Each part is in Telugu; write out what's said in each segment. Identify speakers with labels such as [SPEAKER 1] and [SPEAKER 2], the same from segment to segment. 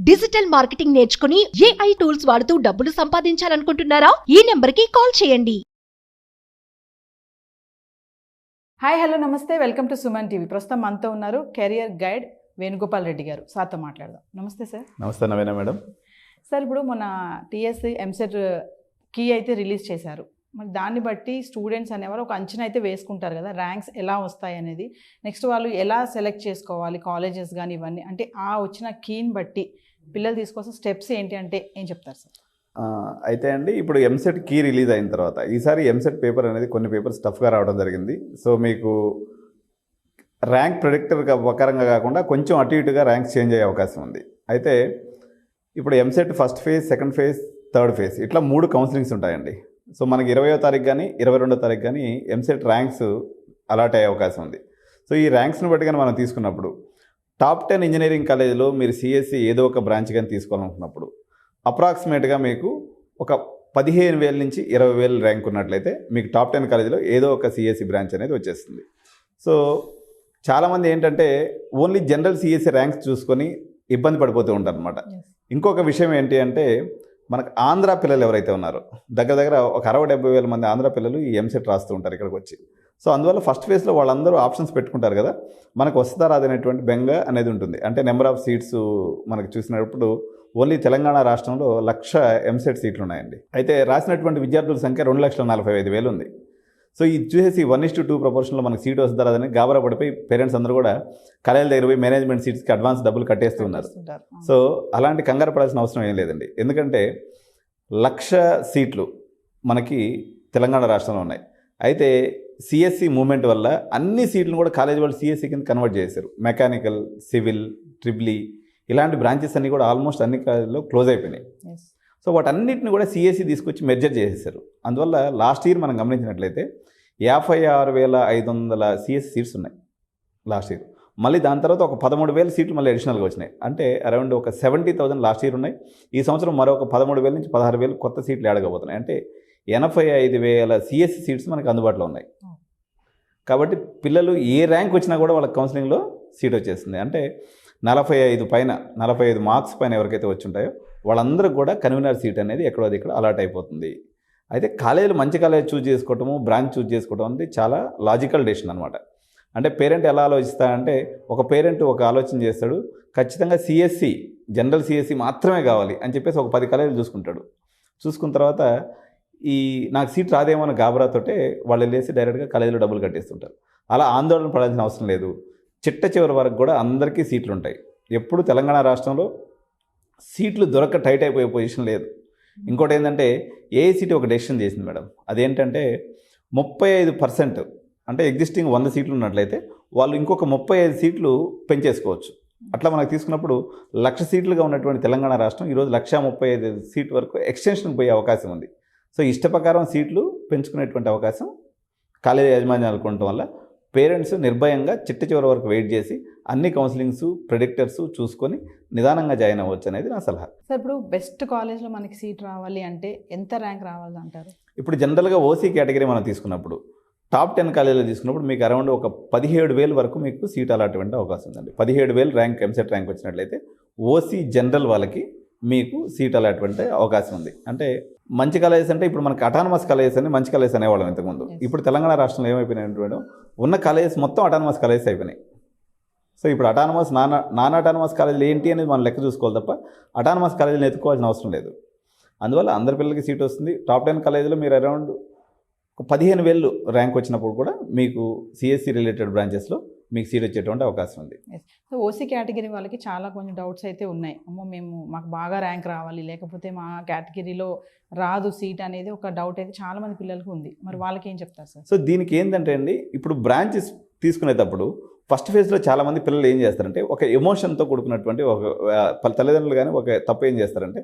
[SPEAKER 1] డిజిటల్ మార్కెటింగ్ నేర్చుకుని AI టూల్స్ వాడుతూ డబ్బులు సంపాదించాలనుకుంటున్నారా? ఈ నెంబర్కి కాల్ చేయండి.
[SPEAKER 2] హాయ్ హలో నమస్తే, వెల్కమ్ టు సుమన్ టీవీ. ప్రస్తుతం మనతో ఉన్నారు కెరియర్ గైడ్ వేణుగోపాల్ రెడ్డి గారు. సార్తో మాట్లాడదాం. నమస్తే సార్.
[SPEAKER 3] నమస్తే నవీన మేడం.
[SPEAKER 2] సార్, ఇప్పుడు మన టీఎస్సీ ఎంసెట్ కీ అయితే రిలీజ్ చేశారు. మరి దాన్ని బట్టి స్టూడెంట్స్ అనేవారు ఒక అంచనా అయితే వేసుకుంటారు కదా, ర్యాంక్స్ ఎలా వస్తాయి అనేది. నెక్స్ట్ వాళ్ళు ఎలా సెలెక్ట్ చేసుకోవాలి కాలేజెస్ కానీ ఇవన్నీ, అంటే ఆ వచ్చిన కీని బట్టి పిల్లలు తీసుకోవాల్సిన స్టెప్స్ ఏంటి అంటే ఏం చెప్తారు సార్?
[SPEAKER 3] అయితే అండి, ఇప్పుడు ఎంసెట్ కీ రిలీజ్ అయిన తర్వాత ఈసారి ఎంసెట్ పేపర్ అనేది కొన్ని పేపర్స్ టఫ్గా రావడం జరిగింది. సో మీకు ర్యాంక్ ప్రెడిక్టర్ ప్రకారంగా కాకుండా కొంచెం అటు ఇటుగా ర్యాంక్స్ చేంజ్ అయ్యే అవకాశం ఉంది. అయితే ఇప్పుడు EAMCET first phase, second phase, third phase ఇట్లా 3 కౌన్సిలింగ్స్ ఉంటాయండి. సో మనకి 20వ తారీఖు కానీ 22వ తారీఖు కానీ ఎంసెట్ ర్యాంక్స్ అలాట్ అయ్యే అవకాశం ఉంది. సో ఈ ర్యాంక్స్ని బట్టి కానీ మనం తీసుకున్నప్పుడు టాప్ 10 ఇంజనీరింగ్ కాలేజీలో మీరు సిఎస్సి ఏదో ఒక బ్రాంచ్ కానీ తీసుకోవాలనుకున్నప్పుడు అప్రాక్సిమేట్గా మీకు ఒక 15,000 నుంచి 20,000 ర్యాంక్ ఉన్నట్లయితే మీకు టాప్ 10 కాలేజీలో ఏదో ఒక సిఎస్సి బ్రాంచ్ అనేది వచ్చేస్తుంది. సో చాలామంది ఏంటంటే ఓన్లీ జనరల్ సిఎస్సి ర్యాంక్స్ చూసుకొని ఇబ్బంది పడిపోతూ ఉంటారు అనమాట. ఇంకొక విషయం ఏంటి అంటే, మనకు ఆంధ్ర పిల్లలు ఎవరైతే ఉన్నారో దగ్గర దగ్గర ఒక 60,000-70,000 మంది ఆంధ్ర పిల్లలు ఈ ఎంసెట్ రాస్తూ ఉంటారు ఇక్కడికి వచ్చి. సో అందువల్ల ఫస్ట్ ఫేజ్లో వాళ్ళందరూ ఆప్షన్స్ పెట్టుకుంటారు కదా, మనకు వస్తుందా రాదనేటువంటి బెంగ అనేది ఉంటుంది. అంటే నెంబర్ ఆఫ్ సీట్స్ మనకు చూసినప్పుడు ఓన్లీ తెలంగాణ రాష్ట్రంలో 1,00,000 ఎంసెట్ సీట్లు ఉన్నాయండి. అయితే రాసినటువంటి విద్యార్థుల సంఖ్య 2,45,000 ఉంది. సో ఇది చూసేసి 1:2 ప్రపోర్షన్లో మనకు సీట్ వస్తుందా రాదని గాబరా పడిపోయి పేరెంట్స్ అందరూ కూడా కాలేజీల దగ్గర పోయి మేనేజ్మెంట్ సీట్స్కి అడ్వాన్స్ డబ్బులు కట్టేస్తూ ఉన్నారు. సో అలాంటి కంగారు పడాల్సిన అవసరం ఏం లేదండి. ఎందుకంటే 1,00,000 సీట్లు మనకి తెలంగాణ రాష్ట్రంలో ఉన్నాయి. అయితే సిఎస్సి మూవ్మెంట్ వల్ల అన్ని సీట్లను కూడా కాలేజీ వాళ్ళు సిఎస్సి కింద కన్వర్ట్ చేశారు. మెకానికల్, సివిల్, ట్రిపుల్ ఇలాంటి బ్రాంచెస్ అన్నీ కూడా ఆల్మోస్ట్ అన్ని కాలేజీలో క్లోజ్ అయిపోయినాయి. సో వాటన్నిటిని కూడా సిఎస్సి తీసుకొచ్చి మెర్జర్ చేసేసారు. అందువల్ల లాస్ట్ ఇయర్ మనం గమనించినట్లయితే 56,500 సిఎస్సి సీట్స్ ఉన్నాయి లాస్ట్ ఇయర్. మళ్ళీ దాని తర్వాత ఒక 13,000 సీట్లు మళ్ళీ అడిషనల్గా వచ్చినాయి. అంటే అరౌండ్ ఒక 70,000 లాస్ట్ ఇయర్ ఉన్నాయి. ఈ సంవత్సరం మరొక 13,000 నుంచి 16,000 కొత్త సీట్లు యాడగబోతున్నాయి. అంటే 85,000 సిఎస్సి సీట్స్ మనకు అందుబాటులో ఉన్నాయి. కాబట్టి పిల్లలు ఏ ర్యాంక్ వచ్చినా కూడా వాళ్ళకి కౌన్సిలింగ్లో సీట్ వచ్చేస్తుంది. అంటే 45 పైన 45 మార్క్స్ పైన ఎవరికైతే వచ్చి ఉంటాయో వాళ్ళందరూ కూడా కన్వీనర్ సీట్ అనేది ఎక్కడో ఇక్కడ అలాట్ అయిపోతుంది. అయితే కాలేజీలు మంచి కాలేజ్ చూజ్ చేసుకోవటము, బ్రాంచ్ చూజ్ చేసుకోవడం అనేది చాలా లాజికల్ డెసిషన్ అనమాట. అంటే పేరెంట్ ఎలా ఆలోచిస్తాడంటే, ఒక పేరెంట్ ఒక ఆలోచన చేస్తాడు, ఖచ్చితంగా సిఎస్సి జనరల్ సిఎస్సి మాత్రమే కావాలి అని చెప్పేసి ఒక 10 కాలేజీలు చూసుకుంటాడు. చూసుకున్న తర్వాత నాకు సీట్ రాదేమో అని గాబరాతోటే వాళ్ళు వెళ్ళేసి డైరెక్ట్గా కాలేజీలో డబ్బులు కట్టేస్తుంటారు. అలా ఆందోళన పడాల్సిన అవసరం లేదు. చిట్ట చివరి వరకు కూడా అందరికీ సీట్లు ఉంటాయి. ఎప్పుడు తెలంగాణ రాష్ట్రంలో సీట్లు దొరక్క టైట్ అయిపోయే పొజిషన్ లేదు. ఇంకోటి ఏంటంటే, ఏఐసిటీ ఒక డెసిషన్ చేసింది మేడం. అదేంటంటే 35%, అంటే ఎగ్జిస్టింగ్ 100 సీట్లు ఉన్నట్లయితే వాళ్ళు ఇంకొక 35 సీట్లు పెంచేసుకోవచ్చు. అట్లా మనకు తీసుకున్నప్పుడు 1,00,000 సీట్లుగా ఉన్నటువంటి తెలంగాణ రాష్ట్రం ఈరోజు 1,35,000 సీట్ వరకు ఎక్స్టెన్షన్కి పోయే అవకాశం ఉంది. సో ఇష్ట ప్రకారం సీట్లు పెంచుకునేటువంటి అవకాశం కాలేజీ యాజమాన్యాలు కొనడం వల్ల పేరెంట్స్ నిర్భయంగా చిట్ట చివరి వరకు వెయిట్ చేసి అన్ని కౌన్సిలింగ్స్, ప్రెడిక్టర్స్ చూసుకొని నిదానంగా జాయిన్ అవ్వచ్చు అనేది నా సలహా.
[SPEAKER 2] సార్, ఇప్పుడు బెస్ట్ కాలేజ్లో మనకి సీట్ రావాలి అంటే ఎంత ర్యాంక్ రావాలి అంటారు?
[SPEAKER 3] ఇప్పుడు జనరల్గా ఓసీ కేటగిరీ మనం తీసుకున్నప్పుడు టాప్ 10 కాలేజీలో తీసుకున్నప్పుడు మీకు అరౌండ్ ఒక 17,000 వరకు మీకు సీట్ అలాట్మెంట్ అవకాశం ఉందండి. 17,000 ర్యాంక్ ఎంసెట్ ర్యాంక్ వచ్చినట్లయితే ఓసీ జనరల్ వాళ్ళకి మీకు సీట్ అలాట్మెంట్ అవకాశం ఉంది. అంటే మంచి కాలేజెస్ అంటే ఇప్పుడు మనకి అటానమస్ కాలేజెస్ అని మంచి కాలేజెస్ అనేవాళ్ళం ఇంతకుముందు. ఇప్పుడు తెలంగాణ రాష్ట్రంలో ఏమైపోయినాయి, ఉన్న కాలేజెస్ మొత్తం అటానమస్ కాలేజెస్ అయిపోయినాయి. సో ఇప్పుడు అటానమస్, నాన్ అటానమస్ కాలేజీలు ఏంటి అనేది మనం లెక్క చూసుకోవాలి తప్ప అటానమస్ కాలేజీలు ఎత్తుకోవాల్సిన అవసరం లేదు. అందువల్ల అందరి పిల్లలకి సీట్ వస్తుంది. టాప్ 10 కాలేజీలో మీరు అరౌండ్ ఒక 15,000 ర్యాంక్ వచ్చినప్పుడు కూడా మీకు సిఎస్సి రిలేటెడ్ బ్రాంచెస్లో మీకు సీట్ వచ్చేటువంటి అవకాశం ఉంది.
[SPEAKER 2] సో ఓసీ కేటగిరీ వాళ్ళకి చాలా కొంచెం డౌట్స్ అయితే ఉన్నాయి. అమ్మో మాకు బాగా ర్యాంక్ రావాలి, లేకపోతే మా కేటగిరీలో రాదు సీట్ అనేది ఒక డౌట్ అయితే చాలామంది పిల్లలకు ఉంది. మరి వాళ్ళకి ఏం చెప్తారు సార్?
[SPEAKER 3] సో దీనికి ఏంటంటే అండి, ఇప్పుడు బ్రాంచెస్ తీసుకునేటప్పుడు ఫస్ట్ ఫేజ్లో చాలామంది పిల్లలు ఏం చేస్తారంటే, ఒక ఎమోషన్తో కూడుకున్నటువంటి ఒక తల్లిదండ్రులు కానీ ఒక తప్పు ఏం చేస్తారంటే,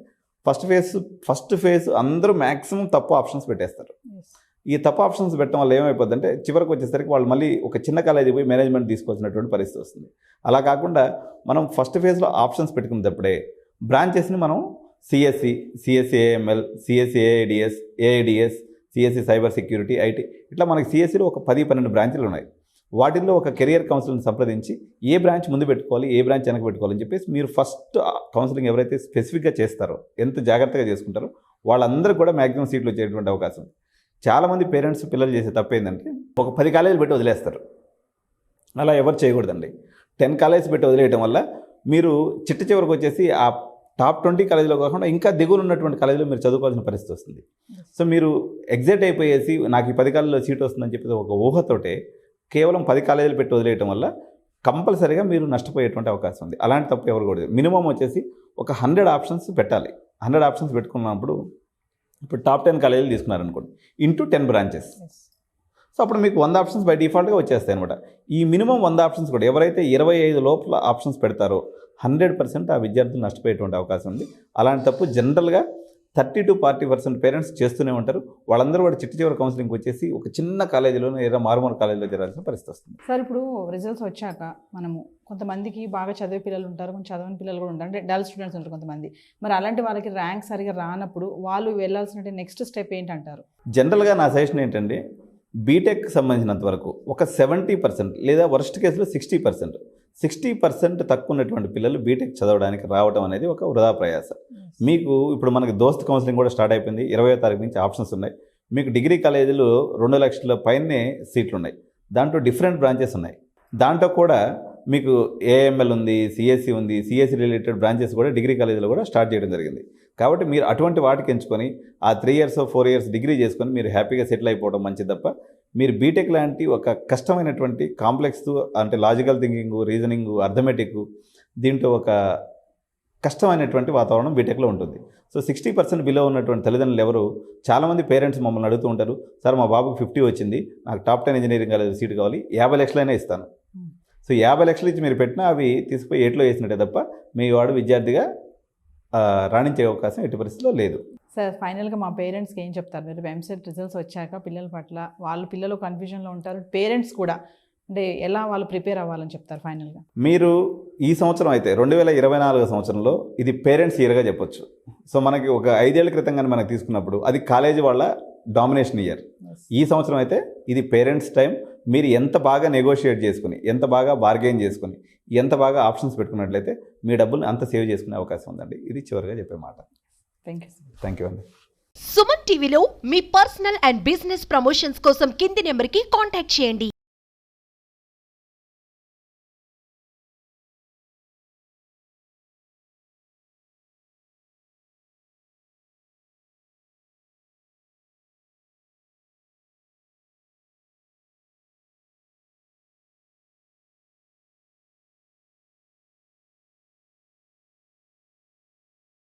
[SPEAKER 3] ఫస్ట్ ఫేజ్ అందరూ మ్యాక్సిమం తప్పు ఆప్షన్స్ పెట్టేస్తారు. ఈ తప్పు ఆప్షన్స్ పెట్టడం వల్ల ఏమైపోద్దంటే చివరికి వచ్చేసరికి వాళ్ళు మళ్ళీ ఒక చిన్న కాలేజీ పోయి మేనేజ్మెంట్ తీసుకోవాల్సినటువంటి పరిస్థితి వస్తుంది. అలా కాకుండా మనం ఫస్ట్ ఫేజ్లో ఆప్షన్స్ పెట్టుకునేటప్పుడే బ్రాంచెస్ని మనం CSC, CSC AML, CSC AIDS, CSC cyber security, IT ఇట్లా మనకి సిఎస్సిలో ఒక 10-12 బ్రాంచ్లు ఉన్నాయి. వాటిల్లో ఒక కెరియర్ కౌన్సిలింగ్ సంప్రదించి ఏ బ్రాంచ్ ముందు పెట్టుకోవాలి, ఏ బ్రాంచ్ వెనక పెట్టుకోవాలని చెప్పేసి మీరు ఫస్ట్ కౌన్సిలింగ్ ఎవరైతే స్పెసిఫిక్గా చేస్తారో, ఎంత జాగ్రత్తగా చేసుకుంటారో వాళ్ళందరూ కూడా మ్యాక్సిమం సీట్లు వచ్చేటువంటి అవకాశం ఉంది. చాలామంది పేరెంట్స్ పిల్లలు చేసే తప్పు ఏంటంటే ఒక 10 కాలేజీలు పెట్టి వదిలేస్తారు. అలా ఎవరు చేయకూడదండి. 10 కాలేజెస్ పెట్టి వదిలేయడం వల్ల మీరు చిట్ట చివరికి వచ్చేసి ఆ టాప్ 20 కాలేజీలో కాకుండా ఇంకా దిగులు ఉన్నటువంటి కాలేజీలో మీరు చదువుకోవాల్సిన పరిస్థితి వస్తుంది. సో మీరు ఎగ్జైట్ అయిపోయేసి నాకు ఈ 10 కాలేజీలో సీట్ వస్తుందని చెప్పి ఒక ఊహతోటే కేవలం 10 కాలేజీలు పెట్టి వదిలేయడం వల్ల కంపల్సరీగా మీరు నష్టపోయేటువంటి అవకాశం ఉంది. అలాంటి తప్పు ఎవరు కూడా మినిమం వచ్చేసి ఒక 100 ఆప్షన్స్ పెట్టాలి. 100 ఆప్షన్స్ పెట్టుకున్నప్పుడు ఇప్పుడు టాప్ 10 కాలేజీలు తీసుకున్నారనుకోండి, ఇంటూ 10 బ్రాంచెస్. సో అప్పుడు మీకు 100 ఆప్షన్స్ బై డిఫాల్ట్గా వచ్చేస్తాయి అనమాట. ఈ మినిమం 100 ఆప్షన్స్ కూడా ఎవరైతే 25 లోపల ఆప్షన్స్ పెడతారో 100% ఆ విద్యార్థులు నష్టపోయేటువంటి అవకాశం ఉంది. అలాంటి తప్పు జనరల్గా 30 to 40% పేరెంట్స్ చేస్తూనే ఉంటారు. వాళ్ళందరూ కూడా చివరి కౌన్సిలింగ్కి వచ్చేసి ఒక చిన్న కాలేజీలోనే ఏదో మారుమూల కాలేజీలో చేరాల్సిన పరిస్థితి వస్తుంది.
[SPEAKER 2] సార్ ఇప్పుడు రిజల్ట్స్ వచ్చాక మనము కొంతమందికి బాగా చదివే పిల్లలు ఉంటారు, కొంచెం చదవని పిల్లలు కూడా ఉంటారు, అంటే డల్ స్టూడెంట్స్ ఉంటారు కొంతమంది. మరి అలాంటి వాళ్ళకి ర్యాంక్ సరిగా రానప్పుడు వాళ్ళు వెళ్ళాల్సిన నెక్స్ట్ స్టెప్ ఏంటంటారు?
[SPEAKER 3] జనరల్గా నా సజెషన్ ఏంటంటే బీటెక్ సంబంధించినంత వరకు ఒక 70% లేదా వర్స్ట్ కేసులో 60% తక్కువ ఉన్నటువంటి పిల్లలు బీటెక్ చదవడానికి రావడం అనేది ఒక వృధా ప్రయాస. మీకు ఇప్పుడు మనకి దోస్త్ కౌన్సిలింగ్ కూడా స్టార్ట్ అయిపోయింది. 20వ తారీఖు నుంచి ఆప్షన్స్ ఉన్నాయి. మీకు డిగ్రీ కాలేజీలు 2 లక్షల పైనే సీట్లు ఉన్నాయి. దాంట్లో డిఫరెంట్ బ్రాంచెస్ ఉన్నాయి. దాంట్లో కూడా మీకు ఏఎంఎల్ ఉంది, సిఎస్సి ఉంది, సిఎస్సి రిలేటెడ్ బ్రాంచెస్ కూడా డిగ్రీ కాలేజీలో కూడా స్టార్ట్ చేయడం జరిగింది. కాబట్టి మీరు అటువంటి వాటికి ఎంచుకొని ఆ 3 years 4 years డిగ్రీ చేసుకొని మీరు హ్యాపీగా సెటిల్ అయిపోవడం మంచిది తప్ప మీరు బీటెక్ లాంటి ఒక కష్టమైనటువంటి కాంప్లెక్స్ అంటే లాజికల్ థింకింగ్, రీజనింగ్, అర్థమెటిక్ దీంట్లో ఒక కష్టమైనటువంటి వాతావరణం బీటెక్లో ఉంటుంది. సో 60% బిలో ఉన్నటువంటి తల్లిదండ్రులు ఎవరు చాలామంది పేరెంట్స్ మమ్మల్ని అడుగుతూ ఉంటారు, సార్ మా బాబుకి 50 వచ్చింది, నాకు టాప్ 10 ఇంజనీరింగ్ కాలేజ్ సీట్ కావాలి, 50 లక్షలైనా ఇస్తాను. సో 50 లక్షలు ఇచ్చి మీరు పెట్టినా అవి తీసుకుపోయి 8లో వేసినట్టే తప్ప మీ వాడు విద్యార్థిగా రాణించే అవకాశం ఎట్టి పరిస్థితిలో లేదు.
[SPEAKER 2] సార్ ఫైనల్గా మా పేరెంట్స్కి ఏం చెప్తారు మీరు? ఎంసెట్ రిజల్ట్స్ వచ్చాక పిల్లల పట్ల పిల్లలు కన్ఫ్యూజన్లో ఉంటారు, పేరెంట్స్ కూడా, అంటే ఎలా వాళ్ళు ప్రిపేర్ అవ్వాలని చెప్తారు ఫైనల్గా?
[SPEAKER 3] మీరు ఈ సంవత్సరం అయితే 2024 సంవత్సరంలో ఇది పేరెంట్స్ ఇయర్గా చెప్పొచ్చు. సో మనకి ఒక 5 ఏళ్ల క్రితం కానీ మనకు తీసుకున్నప్పుడు అది కాలేజీ వాళ్ళ డామినేషన్ ఇయర్. ఈ సంవత్సరం అయితే ఇది పేరెంట్స్ టైం. మీరు ఎంత బాగా నెగోషియేట్ చేసుకుని, ఎంత బాగా బార్గెయిన్ చేసుకుని, ఎంత బాగా ఆప్షన్స్ పెట్టుకున్నట్లయితే మీ డబ్బులు అంత సేవ్ చేసుకునే అవకాశం ఉందండి. ఇది చివరిగా చెప్పే మాట. థ్యాంక్ యూ అండి.
[SPEAKER 1] సుమన్ టీవీలో మీ పర్సనల్ అండ్ బిజినెస్ ప్రమోషన్స్ కోసం కింది నెంబర్కి కాంటాక్ట్ చేయండి.